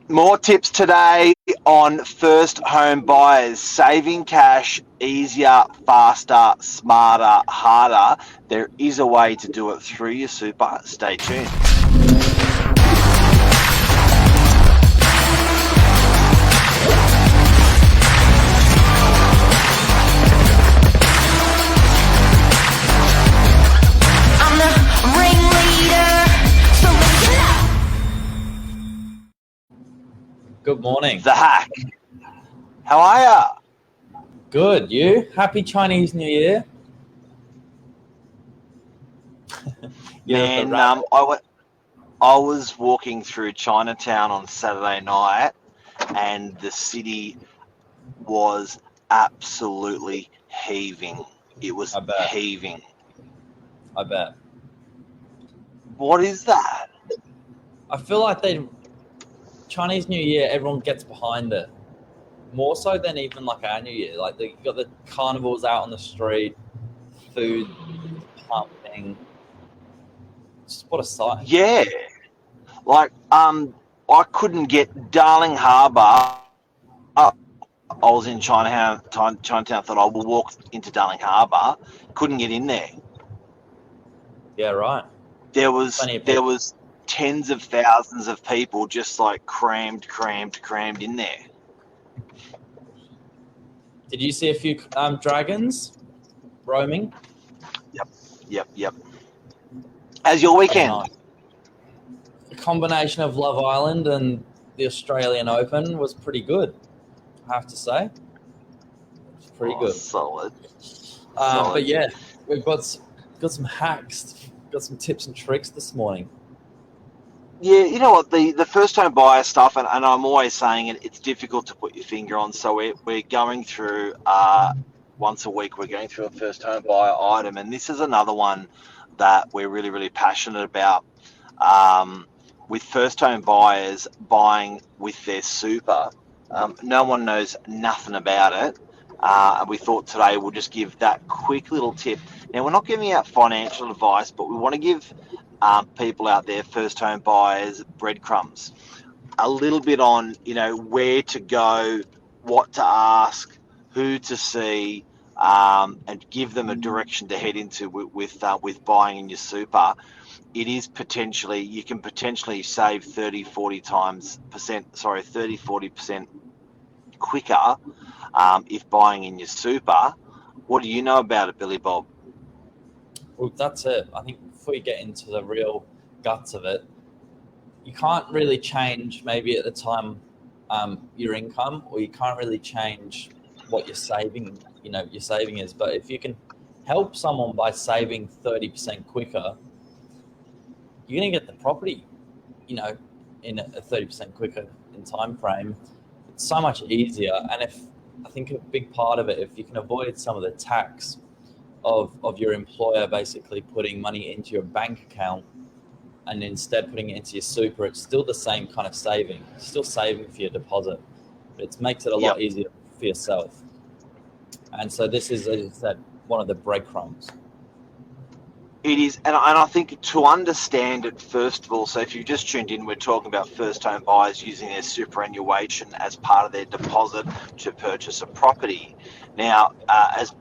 More tips today on first home buyers. Saving cash easier, faster, smarter, harder. There is a way to do it through your super. Stay tuned. I'm the ringleader, so listen up. Good morning. The hack. How are ya? Good. You? Happy Chinese New Year. Man, I was walking through Chinatown on Saturday night, and the city was absolutely heaving. It was I bet. heaving. I bet. What is that? I feel like Chinese New Year, everyone gets behind it. More so than even like our New Year. Like you got the carnivals out on the street, food pumping. Just what a sight. Yeah. Like, I couldn't get Darling Harbour. I was in Chinatown, thought I will walk into Darling Harbour. Couldn't get in there. Yeah, right. There was Plenty of people. tens of thousands of people just like crammed in there. Did you see a few dragons roaming? Yep. How's your weekend? Nice. The combination of Love Island and the Australian Open was pretty good, I have to say. It's pretty good. Solid. But yeah, we've got some hacks, got some tips and tricks this morning. Yeah, you know what, the first home buyer stuff, and I'm always saying it's difficult to put your finger on. So we're going through once a week. We're going through a first home buyer item, and this is another one that we're really passionate about. With first home buyers buying with their super, no one knows nothing about it. And we thought today we'll just give that quick little tip. Now, we're not giving out financial advice, but we want to give people out there, first home buyers, breadcrumbs, a little bit on, where to go, what to ask, who to see, and give them a direction to head into with buying in your super. It is you can potentially save 30-40% quicker if buying in your super. What do you know about it, Billy Bob? Well, that's it. I think before you get into the real guts of it, you can't really change maybe at the time your income, or you can't really change what your saving is. But if you can help someone by saving 30% quicker, you're going to get the property, in a 30% quicker in time frame. It's so much easier. And I think a big part of it, if you can avoid some of the tax of your employer basically putting money into your bank account and instead putting it into your super, it's still the same kind of saving. It's still saving for your deposit, but it makes it a lot easier for yourself. And so this is, as I said, one of the breadcrumbs. It is, and I think to understand it, first of all, so if you've just tuned in, we're talking about first home buyers using their superannuation as part of their deposit to purchase a property. Now, as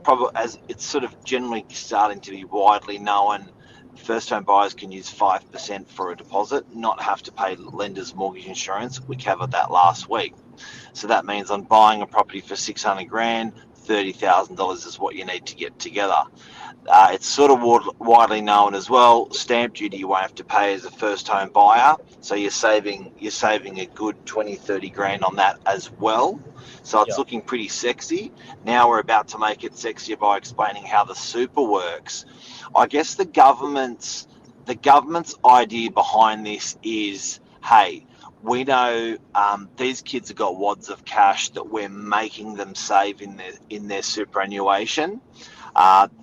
it's sort of generally starting to be widely known, first home buyers can use 5% for a deposit, not have to pay lender's mortgage insurance. We covered that last week. So that means on buying a property for 600 grand, $30,000 is what you need to get together. It's sort of widely known as well. Stamp duty you won't have to pay as a first home buyer, so you're saving a good 20-30 grand on that as well. So it's looking pretty sexy. Now we're about to make it sexier by explaining how the super works. I guess the government's idea behind this is, hey, we know these kids have got wads of cash that we're making them save in their superannuation.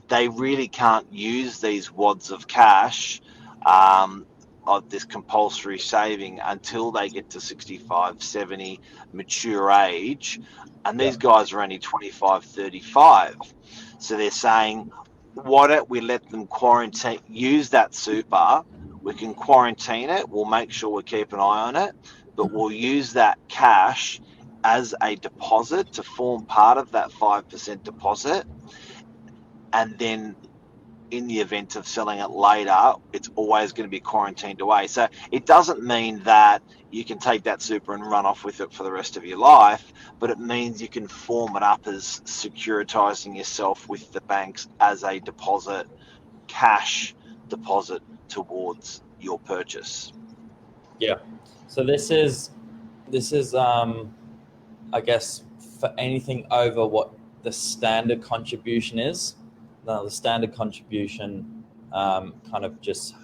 They really can't use these wads of cash of this compulsory saving until they get to 65, 70, mature age. And these guys are only 25, 35. So they're saying, why don't we let them use that super? We can quarantine it. We'll make sure we keep an eye on it. but we'll use that cash as a deposit to form part of that 5% deposit. And then in the event of selling it later, it's always going to be quarantined away. So it doesn't mean that you can take that super and run off with it for the rest of your life, but it means you can form it up as securitizing yourself with the banks as a deposit, cash deposit towards your purchase. Yeah. So this is I guess for anything over what the standard contribution is. Now the standard contribution kind of just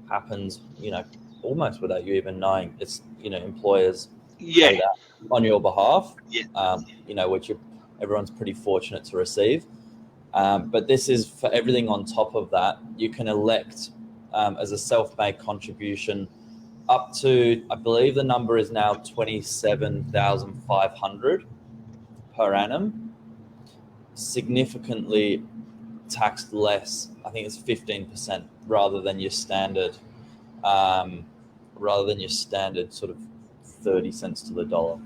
happens, almost without you even knowing. It's employers pay that on your behalf. Which everyone's pretty fortunate to receive. But this is for everything on top of that. You can elect as a self-made contribution up to, I believe the number is now 27,500 per annum, significantly taxed less. I think it's 15% rather than your standard sort of 30 cents to the dollar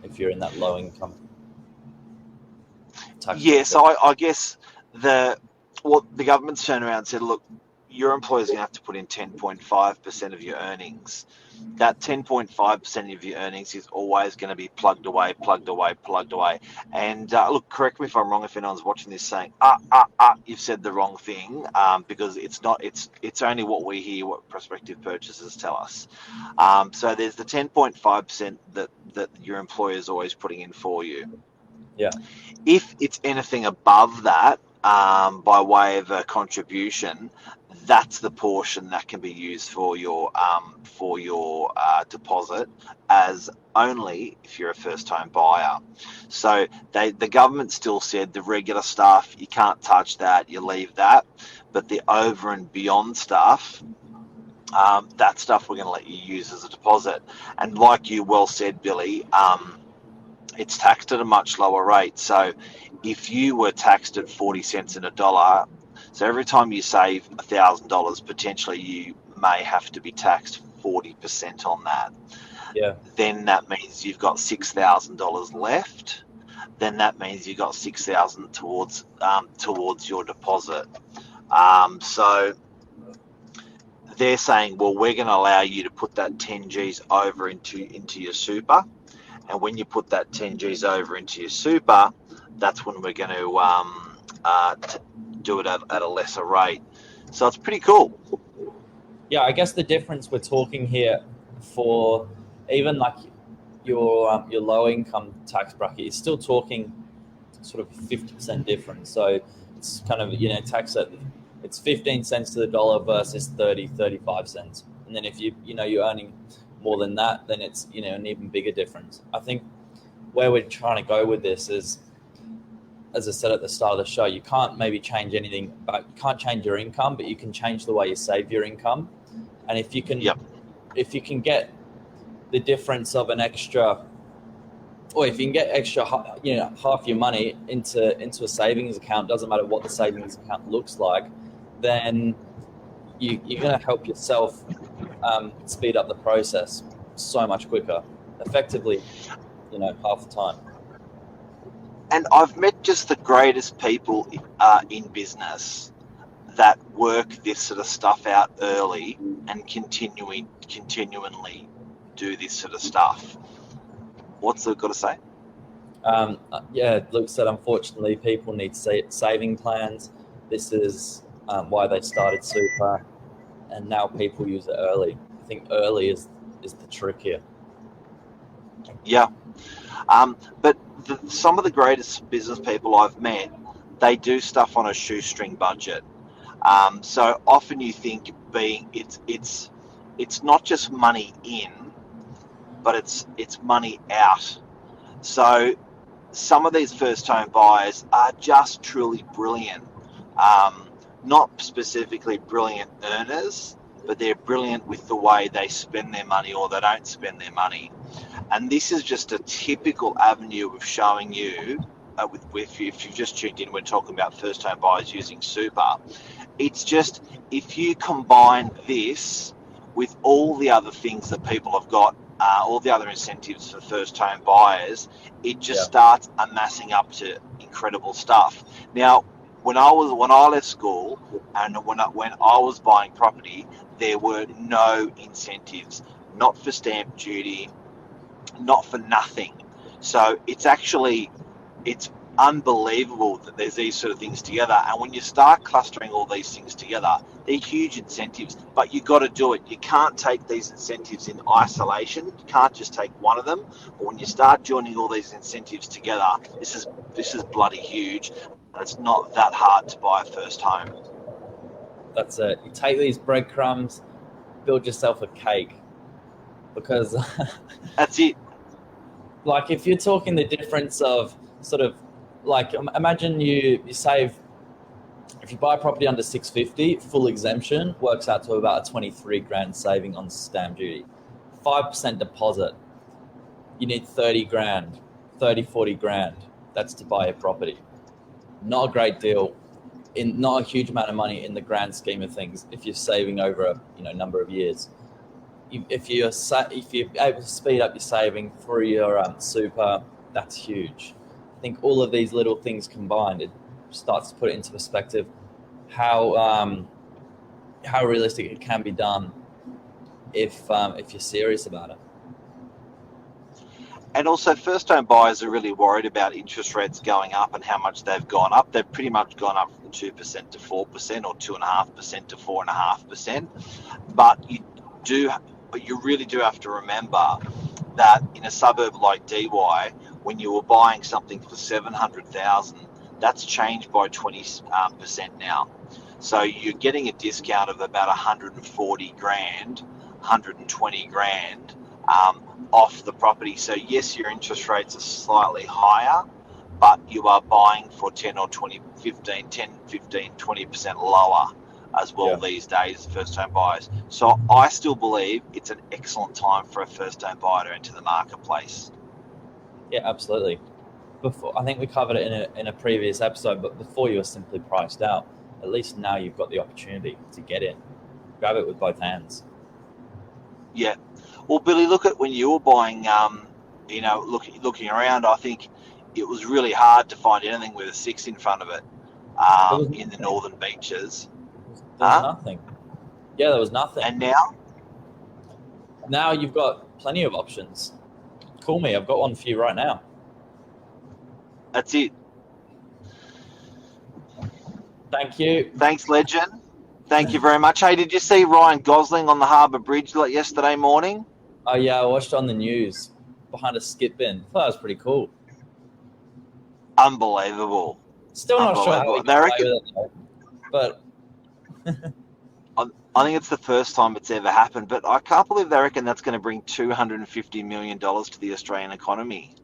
if you're in that low income tax. Yeah, so I guess the government's turned around and said, look, your employer's going to have to put in 10.5% of your earnings. That 10.5% of your earnings is always going to be plugged away. And look, correct me if I'm wrong if anyone's watching this saying, you've said the wrong thing, because it's not. It's only what we hear, what prospective purchasers tell us. So there's the 10.5% that your employer is always putting in for you. Yeah. If it's anything above that, by way of a contribution, that's the portion that can be used for your deposit, as only if you're a first-time buyer. So the government still said the regular stuff, you can't touch that, you leave that, but the over and beyond stuff, that stuff we're going to let you use as a deposit. And like you well said, Billy, it's taxed at a much lower rate. So if you were taxed at 40 cents in a dollar, so every time you save $1,000, potentially you may have to be taxed 40% on that. Yeah. Then that means you've got $6,000 left. Then that means you've got $6,000 towards your deposit. So they're saying, well, we're going to allow you to put that 10 G's over into your super. And when you put that 10 G's over into your super, that's when we're going to do it at a lesser rate. So it's pretty cool. Yeah, I guess the difference we're talking here for even like your low income tax bracket is still talking sort of 50% difference. So it's kind of, tax at it's 15 cents to the dollar versus 35 cents. And then if you're earning more than that, then it's an even bigger difference. I think where we're trying to go with this is, as I said at the start of the show, you can't maybe change anything, but you can't change your income, but you can change the way you save your income. And if you can get the difference of an extra, or if you can get extra, half your money into a savings account, doesn't matter what the savings account looks like, then you're going to help yourself speed up the process so much quicker, effectively, half the time. And I've met just the greatest people in business that work this sort of stuff out early and continually do this sort of stuff. What's Luke got to say? Luke said, unfortunately, people need saving plans. This is why they started super, and now people use it early. I think early is the trick here. Yeah. But some of the greatest business people I've met, they do stuff on a shoestring budget. So often you think it's not just money in, but it's money out. So some of these first home buyers are just truly brilliant. Not specifically brilliant earners, but they're brilliant with the way they spend their money or they don't spend their money. And this is just a typical avenue of showing you, if you've just tuned in, we're talking about first home buyers using super. It's just, if you combine this with all the other things that people have got all the other incentives for first home buyers, it just Yeah. starts amassing up to incredible stuff. Now, when I left school and when I was buying property, there were no incentives, not for stamp duty, not for nothing. So it's unbelievable that there's these sort of things together. And when you start clustering all these things together, they're huge incentives, but you've got to do it. You can't take these incentives in isolation. You can't just take one of them. But when you start joining all these incentives together, this is bloody huge. And it's not that hard to buy a first home. That's it. You take these breadcrumbs, build yourself a cake, because That's it. like if you're talking the difference of sort of like imagine you save, if you buy a property under 650, full exemption works out to about a 23 grand saving on stamp duty. 5% deposit, you need 30 grand, 40 grand. That's to buy a property. Not a great deal, not a huge amount of money in the grand scheme of things if you're saving over a number of years. If you're able to speed up your saving through your super, that's huge. I think all of these little things combined, it starts to put it into perspective how realistic it can be done if you're serious about it. And also, first-home buyers are really worried about interest rates going up and how much they've gone up. They've pretty much gone up from 2% to 4% or 2.5% to 4.5%. But you really do have to remember that in a suburb like DY, when you were buying something for 700,000, that's changed by 20% now. So you're getting a discount of about 140 grand, 120 grand off the property. So yes, your interest rates are slightly higher, but you are buying for 10 or 20, 15, 20% lower as well these days, first home buyers. So I still believe it's an excellent time for a first home buyer to enter the marketplace. Yeah, absolutely. Before, I think we covered it in a previous episode, but before you were simply priced out. At least now you've got the opportunity to get in. Grab it with both hands. Yeah. Well, Billy, look at when you were buying, looking around, I think it was really hard to find anything with a 6 in front of it in the northern beaches. There was nothing. Yeah, there was nothing. And now? Now you've got plenty of options. Call me. I've got one for you right now. That's it. Thank you. Thanks, legend. Thank you very much. Hey, did you see Ryan Gosling on the Harbour Bridge yesterday morning? Oh, yeah, I watched on the news behind a skip bin. I thought that was pretty cool. Unbelievable. Still not sure how he got away with it, though. But I think it's the first time it's ever happened, but I can't believe they reckon that's going to bring $250 million to the Australian economy.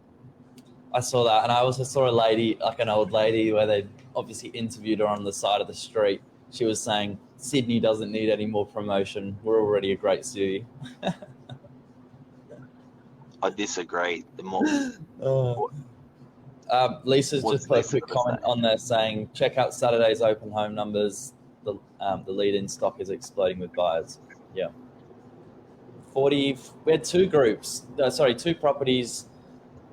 I saw that, and I also saw a lady, like an old lady, where they obviously interviewed her on the side of the street. She was saying, Sydney doesn't need any more promotion. We're already a great city. I disagree. Lisa's just put a quick comment on there saying, check out Saturday's open home numbers. The lead-in stock is exploding with buyers. Yeah. 40. We had two properties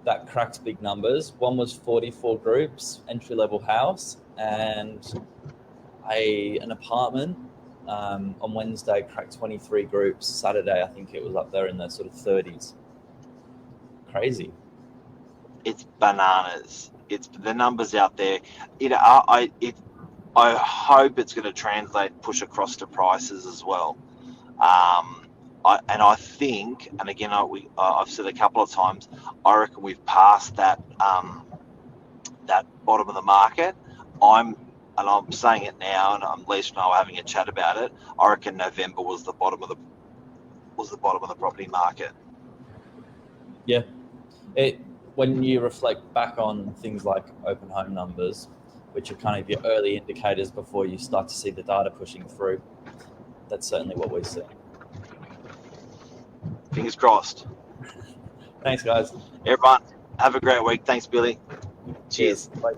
that cracked big numbers. One was 44 groups, entry-level house, and an apartment on Wednesday cracked 23 groups. Saturday, I think it was up there in the sort of 30s. Crazy. It's bananas. It's the numbers out there. I hope it's going to translate, push across to prices as well. I think, and again, I've said a couple of times, I reckon we've passed that bottom of the market. I'm saying it now, and Lisa and I were having a chat about it. I reckon November was the bottom of the property market. Yeah, when you reflect back on things like open home numbers, which are kind of your early indicators before you start to see the data pushing through, that's certainly what we see. Fingers crossed. Thanks, guys. Everyone, have a great week. Thanks, Billy. Cheers. Bye.